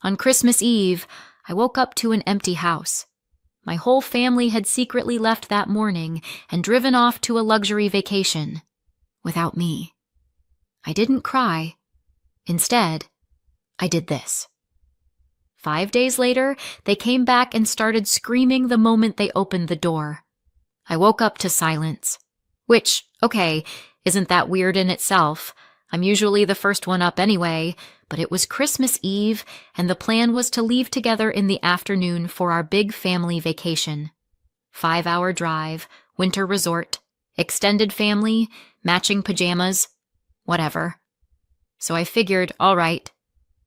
On Christmas Eve, I woke up to an empty house. My whole family had secretly left that morning and driven off to a luxury vacation. Without me. I didn't cry. Instead, I did this. 5 days later, they came back and started screaming the moment they opened the door. I woke up to silence. Which, okay, isn't that weird in itself? I'm usually the first one up anyway, but it was Christmas Eve, and the plan was to leave together in the afternoon for our big family vacation. 5-hour drive, winter resort, extended family, matching pajamas, whatever. So I figured, all right,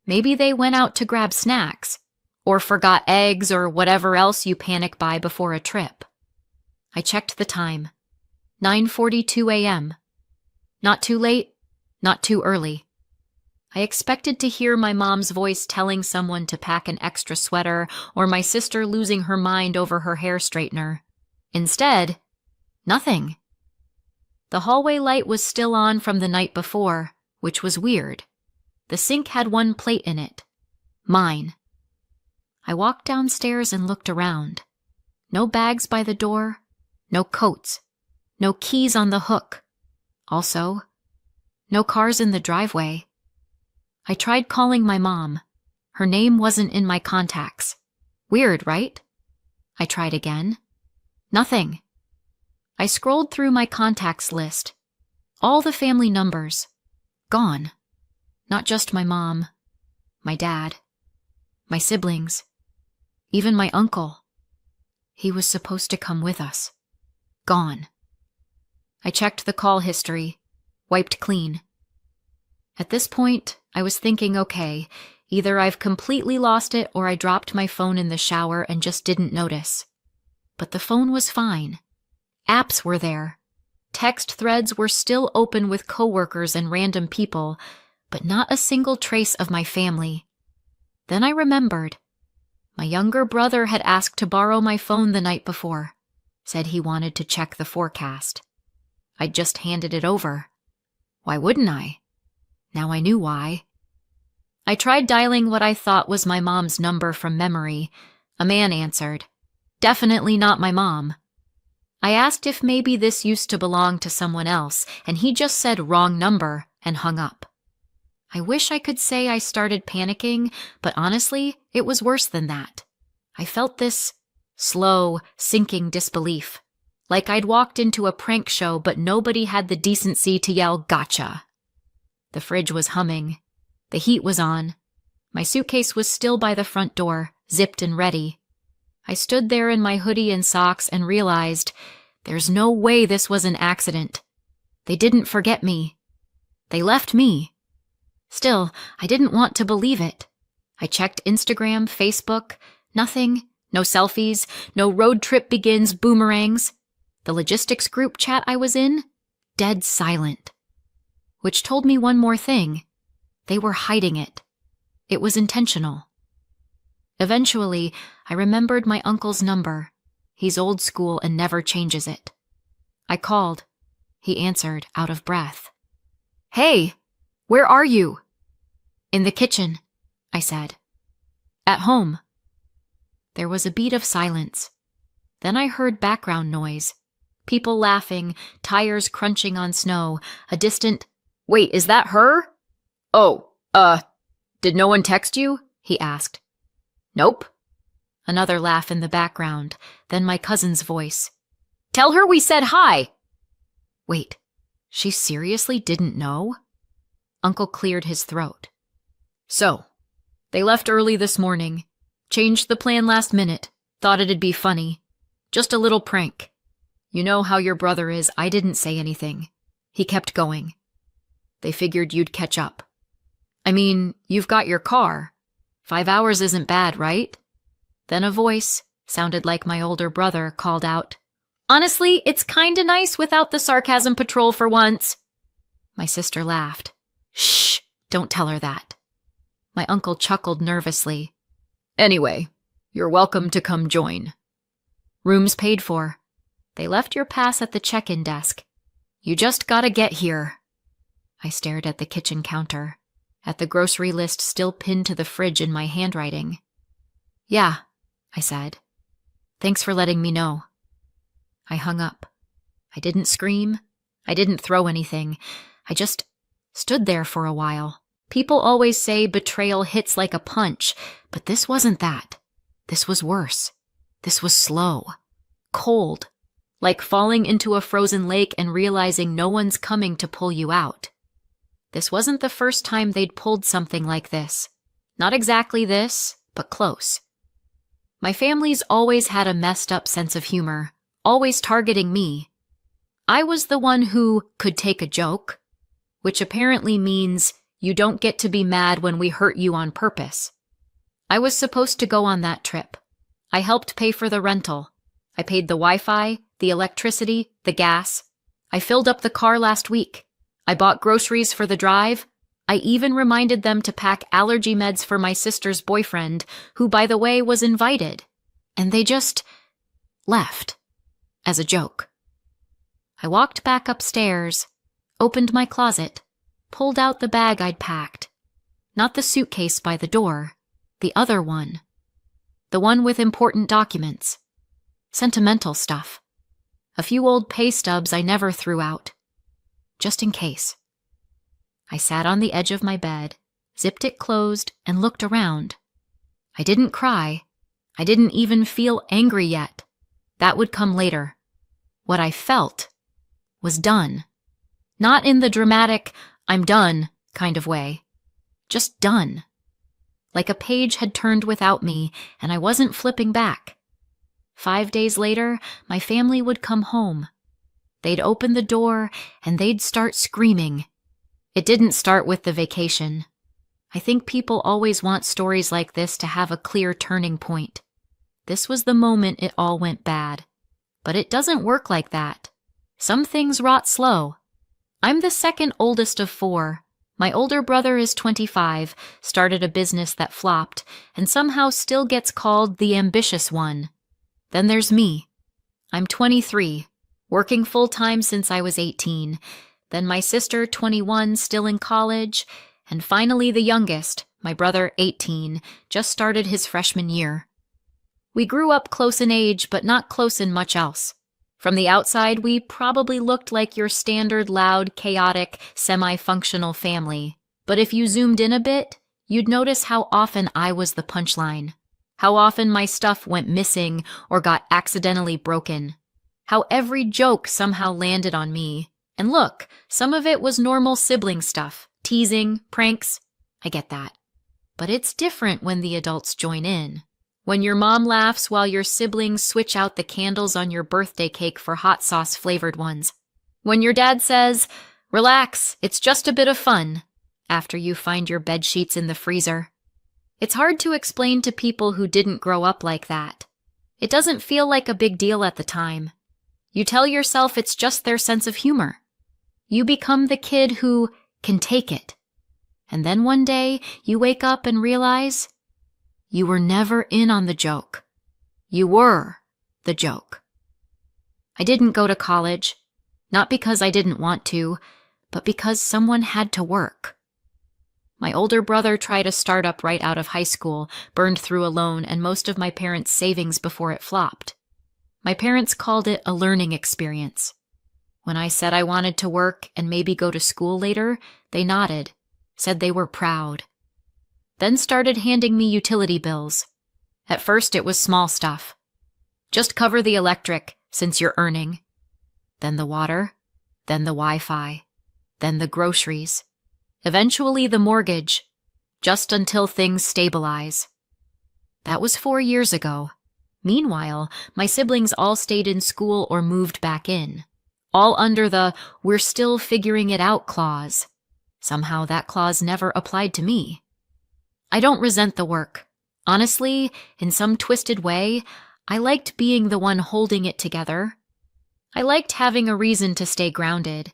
maybe they went out to grab snacks, or forgot eggs or whatever else you panic buy before a trip. I checked the time. 9:42 a.m. Not too late, not too early. I expected to hear my mom's voice telling someone to pack an extra sweater or my sister losing her mind over her hair straightener. Instead, nothing. The hallway light was still on from the night before, which was weird. The sink had one plate in it. Mine. I walked downstairs and looked around. No bags by the door, no coats, no keys on the hook. Also, no cars in the driveway. I tried calling my mom. Her name wasn't in my contacts. Weird, right? I tried again. Nothing. I scrolled through my contacts list. All the family numbers. Gone. Not just my mom. My dad. My siblings. Even my uncle. He was supposed to come with us. Gone. I checked the call history. Wiped clean. At this point, I was thinking, okay, either I've completely lost it or I dropped my phone in the shower and just didn't notice. But the phone was fine. Apps were there. Text threads were still open with coworkers and random people, but not a single trace of my family. Then I remembered. My younger brother had asked to borrow my phone the night before. Said he wanted to check the forecast. I'd just handed it over. Why wouldn't I? Now I knew why. I tried dialing what I thought was my mom's number from memory. A man answered. Definitely not my mom. I asked if maybe this used to belong to someone else, and he just said wrong number and hung up. I wish I could say I started panicking, but honestly, it was worse than that. I felt this slow, sinking disbelief. Like I'd walked into a prank show, but nobody had the decency to yell, "Gotcha!" The fridge was humming. The heat was on. My suitcase was still by the front door, zipped and ready. I stood there in my hoodie and socks and realized there's no way this was an accident. They didn't forget me. They left me. Still, I didn't want to believe it. I checked Instagram, Facebook, nothing, no selfies, no road trip begins boomerangs. The logistics group chat I was in, dead silent. Which told me one more thing. They were hiding it. It was intentional. Eventually, I remembered my uncle's number. He's old school and never changes it. I called. He answered, out of breath. "Hey, where are you?" "In the kitchen," I said. "At home." There was a beat of silence. Then I heard background noise. People laughing, tires crunching on snow, a distant, "Wait, is that her?" "Oh, did no one text you?" he asked. "Nope." Another laugh in the background, then my cousin's voice. "Tell her we said hi!" Wait, she seriously didn't know? Uncle cleared his throat. "So, they left early this morning. Changed the plan last minute. Thought it'd be funny. Just a little prank. You know how your brother is, I didn't say anything. He kept going. They figured you'd catch up. I mean, you've got your car. 5 hours isn't bad, right?" Then a voice, sounded like my older brother, called out, "Honestly, it's kinda nice without the sarcasm patrol for once." My sister laughed. "Shh, don't tell her that." My uncle chuckled nervously. "Anyway, you're welcome to come join. Rooms paid for. They left your pass at the check-in desk. You just gotta get here." I stared at the kitchen counter. at the grocery list still pinned to the fridge in my handwriting. "Yeah," I said. "Thanks for letting me know." I hung up. I didn't scream. I didn't throw anything. I just stood there for a while. People always say betrayal hits like a punch, but this wasn't that. This was worse. This was slow. Cold. Like falling into a frozen lake and realizing no one's coming to pull you out. This wasn't the first time they'd pulled something like this. Not exactly this, but close. My family's always had a messed up sense of humor, always targeting me. I was the one who could take a joke, which apparently means you don't get to be mad when we hurt you on purpose. I was supposed to go on that trip. I helped pay for the rental. I paid the Wi-Fi, the electricity, the gas. I filled up the car last week. I bought groceries for the drive. I even reminded them to pack allergy meds for my sister's boyfriend, who, by the way, was invited. And they just left. As a joke. I walked back upstairs, opened my closet, pulled out the bag I'd packed. Not the suitcase by the door, the other one. The one with important documents. Sentimental stuff. A few old pay stubs I never threw out. Just in case. I sat on the edge of my bed, zipped it closed, and looked around. I didn't cry. I didn't even feel angry yet. That would come later. What I felt was done. Not in the dramatic, I'm done kind of way. Just done. Like a page had turned without me, and I wasn't flipping back. 5 days later, my family would come home. They'd open the door, and they'd start screaming. It didn't start with the vacation. I think people always want stories like this to have a clear turning point. This was the moment it all went bad. But it doesn't work like that. Some things rot slow. I'm the second oldest of 4. My older brother is 25, started a business that flopped, and somehow still gets called the ambitious one. Then there's me. I'm 23, working full-time since I was 18. Then my sister, 21, still in college. And finally the youngest, my brother, 18, just started his freshman year. We grew up close in age, but not close in much else. From the outside, we probably looked like your standard loud, chaotic, semi-functional family. But if you zoomed in a bit, you'd notice how often I was the punchline. How often my stuff went missing or got accidentally broken. How every joke somehow landed on me. And look, some of it was normal sibling stuff. Teasing, pranks. I get that. But it's different when the adults join in. When your mom laughs while your siblings switch out the candles on your birthday cake for hot sauce-flavored ones. When your dad says, "Relax, it's just a bit of fun," after you find your bed sheets in the freezer. It's hard to explain to people who didn't grow up like that. It doesn't feel like a big deal at the time. You tell yourself it's just their sense of humor. You become the kid who can take it. And then one day, you wake up and realize you were never in on the joke. You were the joke. I didn't go to college, not because I didn't want to, but because someone had to work. My older brother tried a startup right out of high school, burned through a loan and most of my parents' savings before it flopped. My parents called it a learning experience. When I said I wanted to work and maybe go to school later, they nodded, said they were proud. Then started handing me utility bills. At first it was small stuff. Just cover the electric, since you're earning. Then the water, then the Wi-Fi, then the groceries. Eventually the mortgage, just until things stabilize. That was 4 years ago. Meanwhile, my siblings all stayed in school or moved back in. All under the "we're still figuring it out" clause. Somehow that clause never applied to me. I don't resent the work. Honestly, in some twisted way, I liked being the one holding it together. I liked having a reason to stay grounded,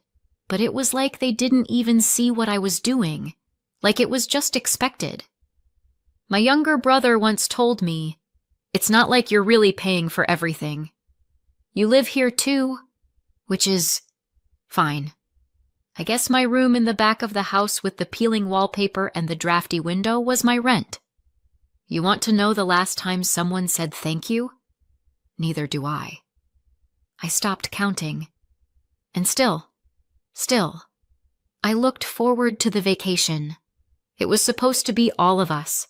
but it was like they didn't even see what I was doing, like it was just expected. My younger brother once told me, "It's not like you're really paying for everything. You live here too," which is fine. I guess my room in the back of the house with the peeling wallpaper and the drafty window was my rent. You want to know the last time someone said thank you? Neither do I. I stopped counting. And still, I looked forward to the vacation. It was supposed to be all of us.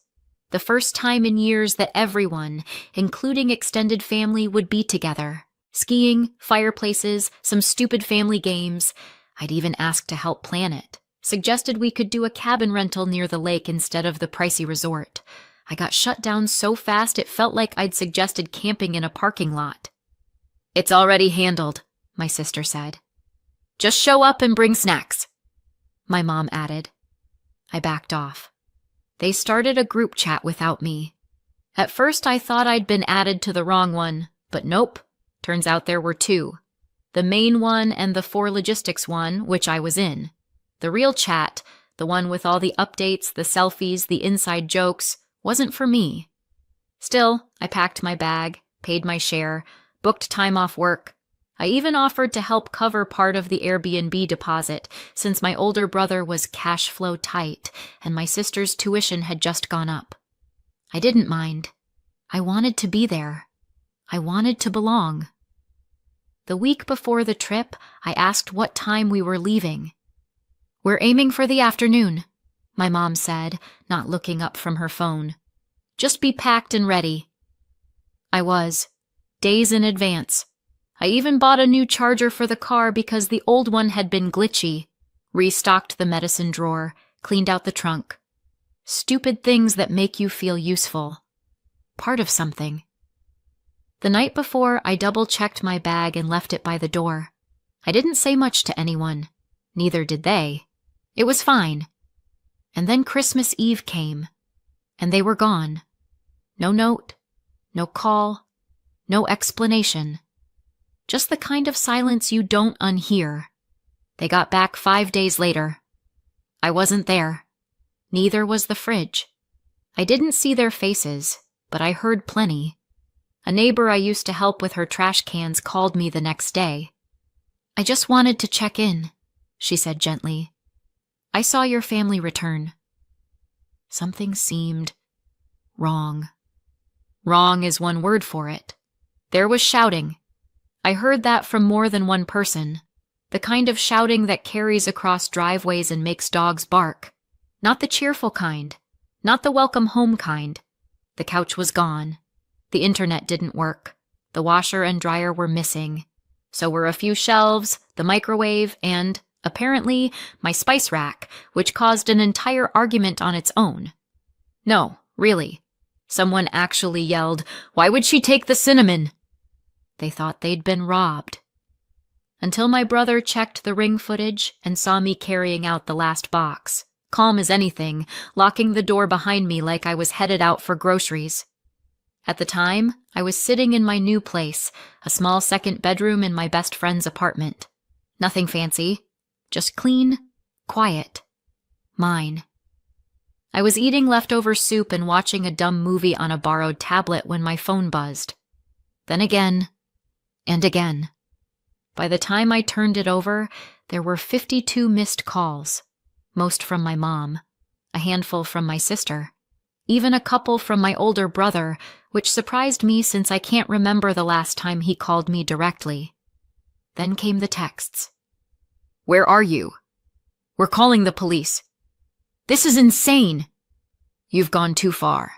The first time in years that everyone, including extended family, would be together. Skiing, fireplaces, some stupid family games. I'd even asked to help plan it. Suggested we could do a cabin rental near the lake instead of the pricey resort. I got shut down so fast it felt like I'd suggested camping in a parking lot. It's already handled, my sister said. Just show up and bring snacks, my mom added. I backed off. They started a group chat without me. At first I thought I'd been added to the wrong one, but nope. Turns out there were two. The main one and the for logistics one, which I was in. The real chat, the one with all the updates, the selfies, the inside jokes, wasn't for me. Still, I packed my bag, paid my share, booked time off work. I even offered to help cover part of the Airbnb deposit since my older brother was cash flow tight and my sister's tuition had just gone up. I didn't mind. I wanted to be there. I wanted to belong. The week before the trip, I asked what time we were leaving. We're aiming for the afternoon, my mom said, not looking up from her phone. Just be packed and ready. I was, days in advance. I even bought a new charger for the car because the old one had been glitchy, restocked the medicine drawer, cleaned out the trunk. Stupid things that make you feel useful. Part of something. The night before, I double-checked my bag and left it by the door. I didn't say much to anyone. Neither did they. It was fine. And then Christmas Eve came, and they were gone. No note, no call, no explanation. Just the kind of silence you don't unhear. They got back 5 days later. I wasn't there. Neither was the fridge. I didn't see their faces, but I heard plenty. A neighbor I used to help with her trash cans called me the next day. I just wanted to check in, she said gently. I saw your family return. Something seemed wrong. Wrong is one word for it. There was shouting. I heard that from more than one person. The kind of shouting that carries across driveways and makes dogs bark. Not the cheerful kind. Not the welcome home kind. The couch was gone. The internet didn't work. The washer and dryer were missing. So were a few shelves, the microwave, and, apparently, my spice rack, which caused an entire argument on its own. No, really. Someone actually yelled, "Why would she take the cinnamon?" They thought they'd been robbed. Until my brother checked the Ring footage and saw me carrying out the last box, calm as anything, locking the door behind me like I was headed out for groceries. At the time, I was sitting in my new place, a small second bedroom in my best friend's apartment. Nothing fancy, just clean, quiet. Mine. I was eating leftover soup and watching a dumb movie on a borrowed tablet when my phone buzzed. Then again, and again. By the time I turned it over, there were 52 missed calls, most from my mom, a handful from my sister, even a couple from my older brother, which surprised me since I can't remember the last time he called me directly. Then came the texts. "Where are you? We're calling the police. This is insane. You've gone too far.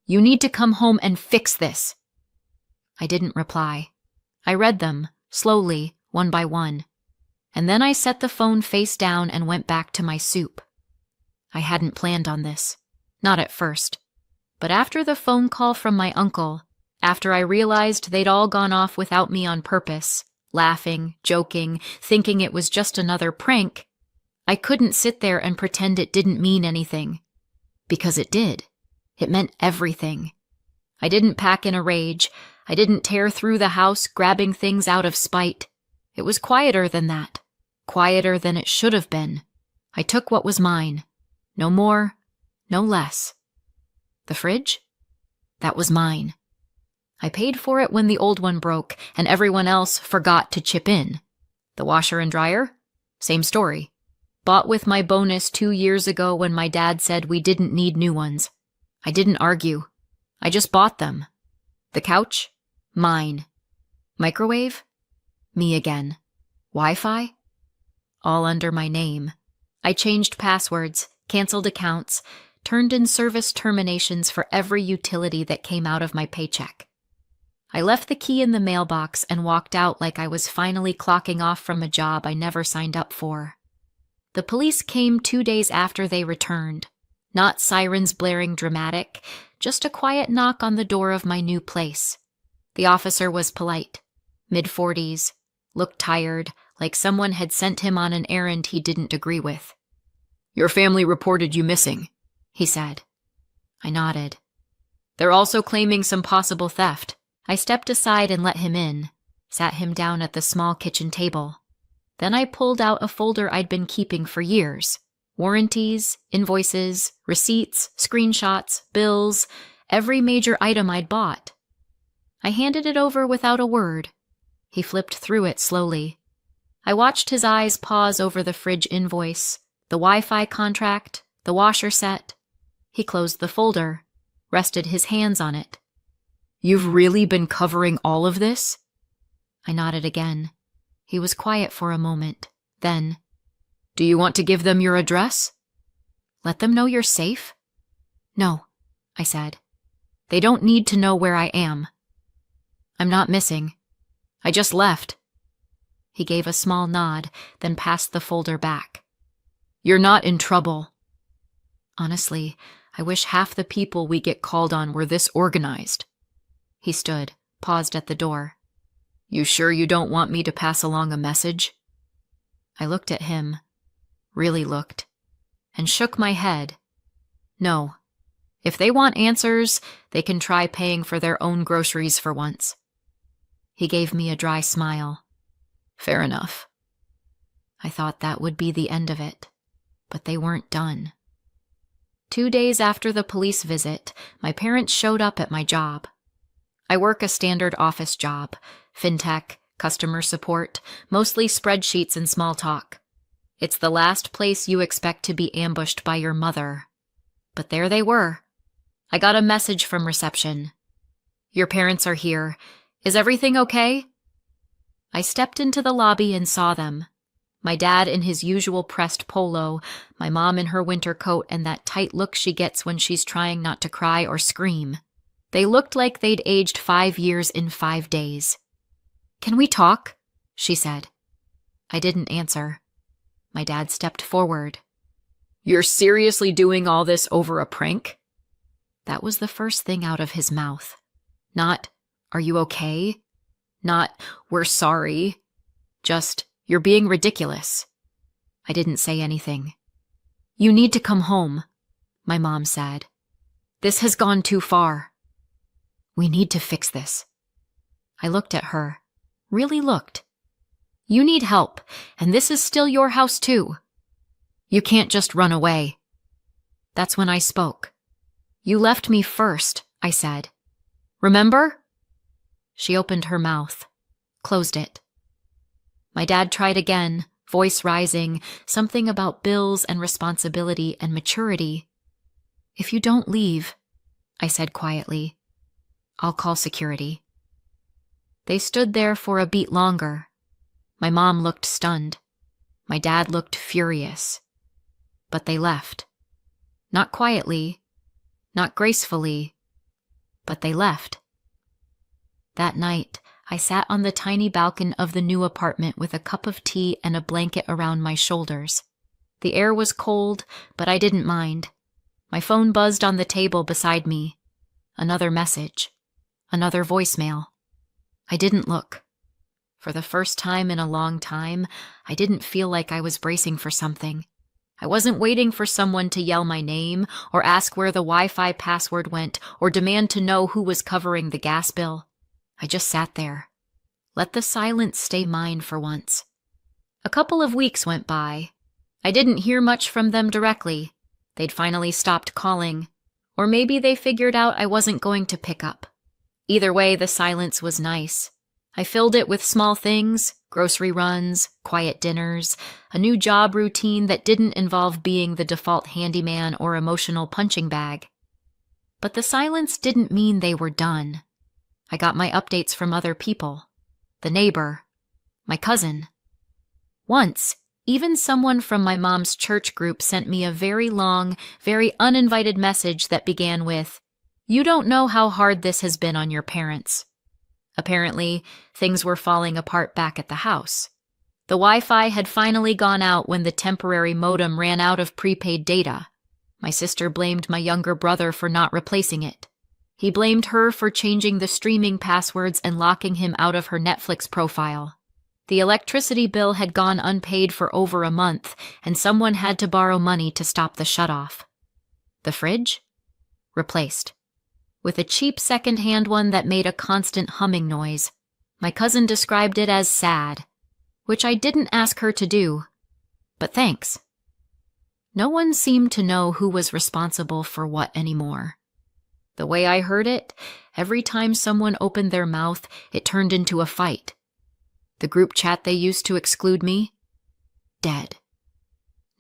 You need to come home and fix this." I didn't reply. I read them, slowly, one by one. And then I set the phone face down and went back to my soup. I hadn't planned on this. Not at first. But after the phone call from my uncle, after I realized they'd all gone off without me on purpose, laughing, joking, thinking it was just another prank, I couldn't sit there and pretend it didn't mean anything. Because it did. It meant everything. I didn't pack in a rage. I didn't tear through the house, grabbing things out of spite. It was quieter than that. Quieter than it should have been. I took what was mine. No more, no less. The fridge? That was mine. I paid for it when the old one broke and everyone else forgot to chip in. The washer and dryer? Same story. Bought with my bonus 2 years ago when my dad said we didn't need new ones. I didn't argue. I just bought them. The couch? Mine. Microwave? Me again. Wi-Fi? All under my name. I changed passwords, canceled accounts, turned in service terminations for every utility that came out of my paycheck. I left the key in the mailbox and walked out like I was finally clocking off from a job I never signed up for. The police came 2 days after they returned. Not sirens blaring dramatic, just a quiet knock on the door of my new place. The officer was polite, mid-40s, looked tired, like someone had sent him on an errand he didn't agree with. "Your family reported you missing," he said. I nodded. "They're also claiming some possible theft." I stepped aside and let him in, sat him down at the small kitchen table. Then I pulled out a folder I'd been keeping for years. Warranties, invoices, receipts, screenshots, bills, every major item I'd bought. I handed it over without a word. He flipped through it slowly. I watched his eyes pause over the fridge invoice, the Wi-Fi contract, the washer set. He closed the folder, rested his hands on it. "You've really been covering all of this?" I nodded again. He was quiet for a moment. Then, "Do you want to give them your address?" "Let them know you're safe?" "No," I said. "They don't need to know where I am. I'm not missing. I just left." He gave a small nod, then passed the folder back. "You're not in trouble." Honestly, I wish half the people we get called on were this organized. He stood, paused at the door. "You sure you don't want me to pass along a message?" I looked at him, really looked, and shook my head. No. If they want answers, they can try paying for their own groceries for once. He gave me a dry smile. "Fair enough." I thought that would be the end of it, but they weren't done. 2 days after the police visit, my parents showed up at my job. I work a standard office job, fintech, customer support, mostly spreadsheets and small talk. It's the last place you expect to be ambushed by your mother. But there they were. I got a message from reception. "Your parents are here. Is everything okay?" I stepped into the lobby and saw them. My dad in his usual pressed polo, my mom in her winter coat and that tight look she gets when she's trying not to cry or scream. They looked like they'd aged 5 years in 5 days. "Can we talk?" she said. I didn't answer. My dad stepped forward. "You're seriously doing all this over a prank?" That was the first thing out of his mouth. Not, "Are you okay?" Not, "We're sorry." Just, "You're being ridiculous." I didn't say anything. "You need to come home," my mom said. "This has gone too far. We need to fix this." I looked at her, really looked. "You need help, and this is still your house too. You can't just run away." That's when I spoke. "You left me first," I said. "Remember?" She opened her mouth, closed it. My dad tried again, voice rising, something about bills and responsibility and maturity. "If you don't leave," I said quietly, "I'll call security." They stood there for a beat longer. My mom looked stunned. My dad looked furious. But they left. Not quietly, not gracefully, but they left. That night, I sat on the tiny balcony of the new apartment with a cup of tea and a blanket around my shoulders. The air was cold, but I didn't mind. My phone buzzed on the table beside me. Another message. Another voicemail. I didn't look. For the first time in a long time, I didn't feel like I was bracing for something. I wasn't waiting for someone to yell my name, or ask where the Wi-Fi password went, or demand to know who was covering the gas bill. I just sat there. Let the silence stay mine for once. A couple of weeks went by. I didn't hear much from them directly. They'd finally stopped calling. Or maybe they figured out I wasn't going to pick up. Either way, the silence was nice. I filled it with small things, grocery runs, quiet dinners, a new job routine that didn't involve being the default handyman or emotional punching bag. But the silence didn't mean they were done. I got my updates from other people. The neighbor. My cousin. Once, even someone from my mom's church group sent me a very long, very uninvited message that began with, "You don't know how hard this has been on your parents." Apparently, things were falling apart back at the house. The Wi-Fi had finally gone out when the temporary modem ran out of prepaid data. My sister blamed my younger brother for not replacing it. He blamed her for changing the streaming passwords and locking him out of her Netflix profile. The electricity bill had gone unpaid for over a month, and someone had to borrow money to stop the shutoff. The fridge? Replaced. With a cheap second-hand one that made a constant humming noise. My cousin described it as sad, which I didn't ask her to do. But thanks. No one seemed to know who was responsible for what anymore. The way I heard it, every time someone opened their mouth, it turned into a fight. The group chat they used to exclude me? Dead.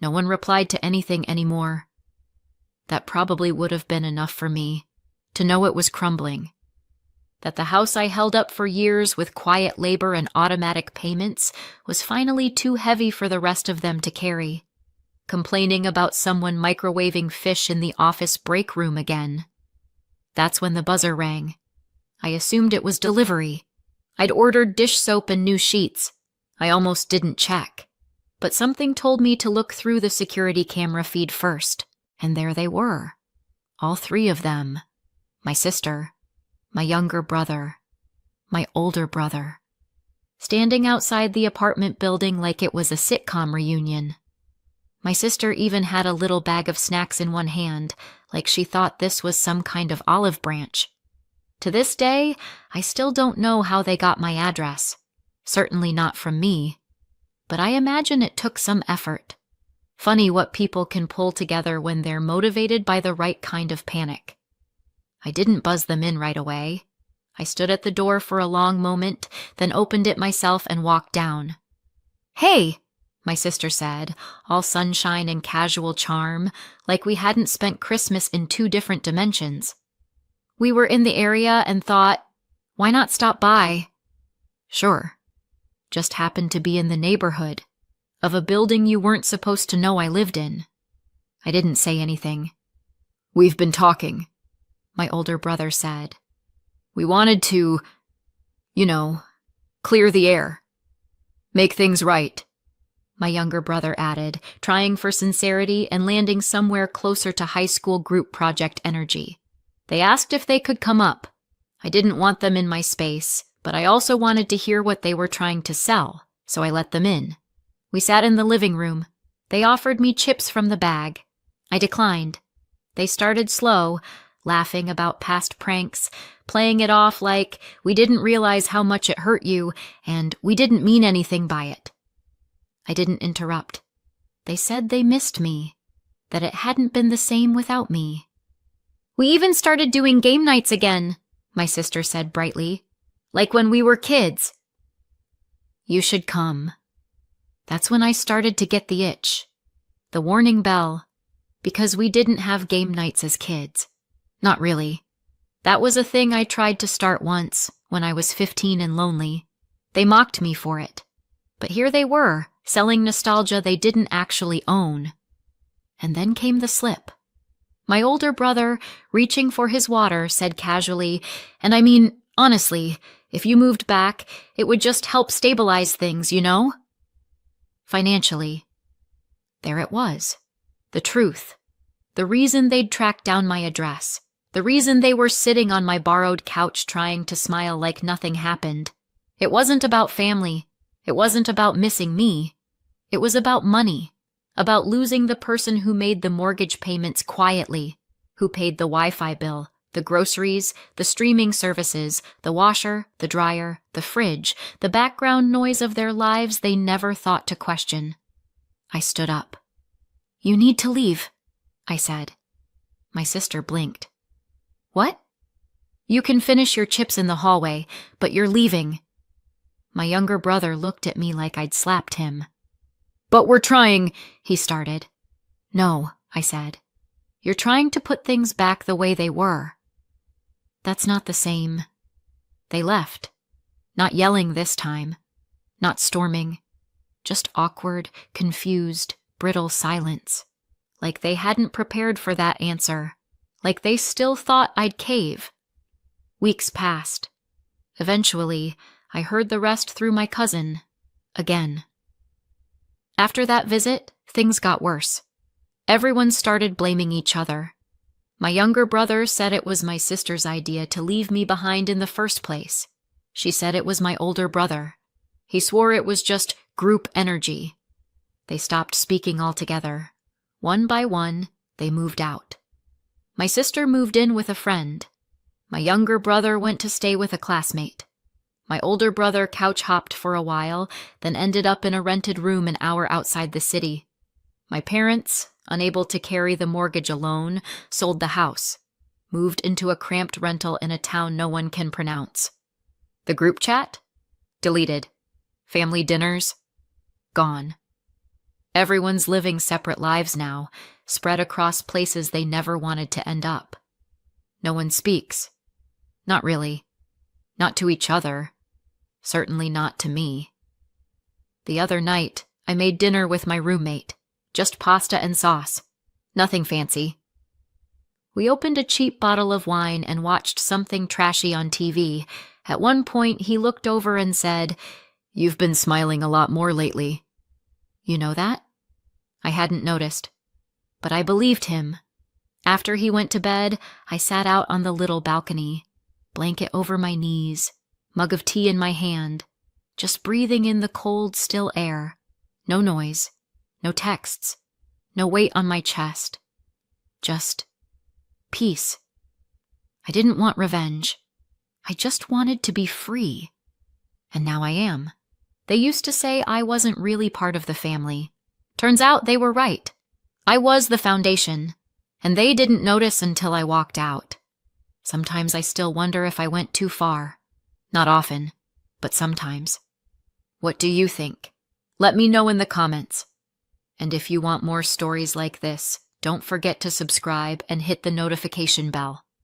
No one replied to anything anymore. That probably would have been enough for me, to know it was crumbling. That the house I held up for years with quiet labor and automatic payments was finally too heavy for the rest of them to carry. Complaining about someone microwaving fish in the office break room again. That's when the buzzer rang. I assumed it was delivery. I'd ordered dish soap and new sheets. I almost didn't check. But something told me to look through the security camera feed first. And there they were. All three of them. My sister, my younger brother, my older brother. Standing outside the apartment building like it was a sitcom reunion. My sister even had a little bag of snacks in one hand, like she thought this was some kind of olive branch. To this day, I still don't know how they got my address. Certainly not from me. But I imagine it took some effort. Funny what people can pull together when they're motivated by the right kind of panic. I didn't buzz them in right away. I stood at the door for a long moment, then opened it myself and walked down. "Hey!" my sister said, all sunshine and casual charm, like we hadn't spent Christmas in 2 different dimensions. We were in the area and thought, why not stop by? Sure. Just happened to be in the neighborhood, of a building you weren't supposed to know I lived in. I didn't say anything. "We've been talking," my older brother said. "We wanted to, clear the air. Make things right," my younger brother added, trying for sincerity and landing somewhere closer to high school group project energy. They asked if they could come up. I didn't want them in my space, but I also wanted to hear what they were trying to sell, so I let them in. We sat in the living room. They offered me chips from the bag. I declined. They started slow, laughing about past pranks, playing it off like we didn't realize how much it hurt you and we didn't mean anything by it. I didn't interrupt. They said they missed me, that it hadn't been the same without me. "We even started doing game nights again," my sister said brightly, "like when we were kids." You should come. That's when I started to get the itch, the warning bell, because we didn't have game nights as kids. Not really. That was a thing I tried to start once, when I was 15 and lonely. They mocked me for it. But here they were, selling nostalgia they didn't actually own. And then came the slip. My older brother, reaching for his water, said casually, "And I mean, honestly, if you moved back, it would just help stabilize things, Financially. There it was. The truth. The reason they'd tracked down my address. The reason they were sitting on my borrowed couch trying to smile like nothing happened. It wasn't about family. It wasn't about missing me. It was about money. About losing the person who made the mortgage payments quietly, who paid the Wi-Fi bill, the groceries, the streaming services, the washer, the dryer, the fridge, the background noise of their lives they never thought to question. I stood up. "You need to leave," I said. My sister blinked. "What?" "You can finish your chips in the hallway, but you're leaving." My younger brother looked at me like I'd slapped him. "But we're trying," he started. "No," I said. "You're trying to put things back the way they were." "That's not the same." They left. Not yelling this time. Not storming. Just awkward, confused, brittle silence. Like they hadn't prepared for that answer. Like they still thought I'd cave. Weeks passed. Eventually, I heard the rest through my cousin. Again. After that visit, things got worse. Everyone started blaming each other. My younger brother said it was my sister's idea to leave me behind in the first place. She said it was my older brother. He swore it was just group energy. They stopped speaking altogether. One by one, they moved out. My sister moved in with a friend. My younger brother went to stay with a classmate. My older brother couch-hopped for a while, then ended up in a rented room an hour outside the city. My parents, unable to carry the mortgage alone, sold the house, moved into a cramped rental in a town no one can pronounce. The group chat? Deleted. Family dinners? Gone. Everyone's living separate lives now, spread across places they never wanted to end up. No one speaks. Not really. Not to each other. Certainly not to me. The other night, I made dinner with my roommate. Just pasta and sauce. Nothing fancy. We opened a cheap bottle of wine and watched something trashy on TV. At one point, he looked over and said, "You've been smiling a lot more lately." You know that? I hadn't noticed. But I believed him. After he went to bed, I sat out on the little balcony, blanket over my knees, mug of tea in my hand, just breathing in the cold, still air. No noise, no texts, no weight on my chest. Just peace. I didn't want revenge. I just wanted to be free. And now I am. They used to say I wasn't really part of the family. Turns out they were right. I was the foundation, and they didn't notice until I walked out. Sometimes I still wonder if I went too far. Not often, but sometimes. What do you think? Let me know in the comments. And if you want more stories like this, don't forget to subscribe and hit the notification bell.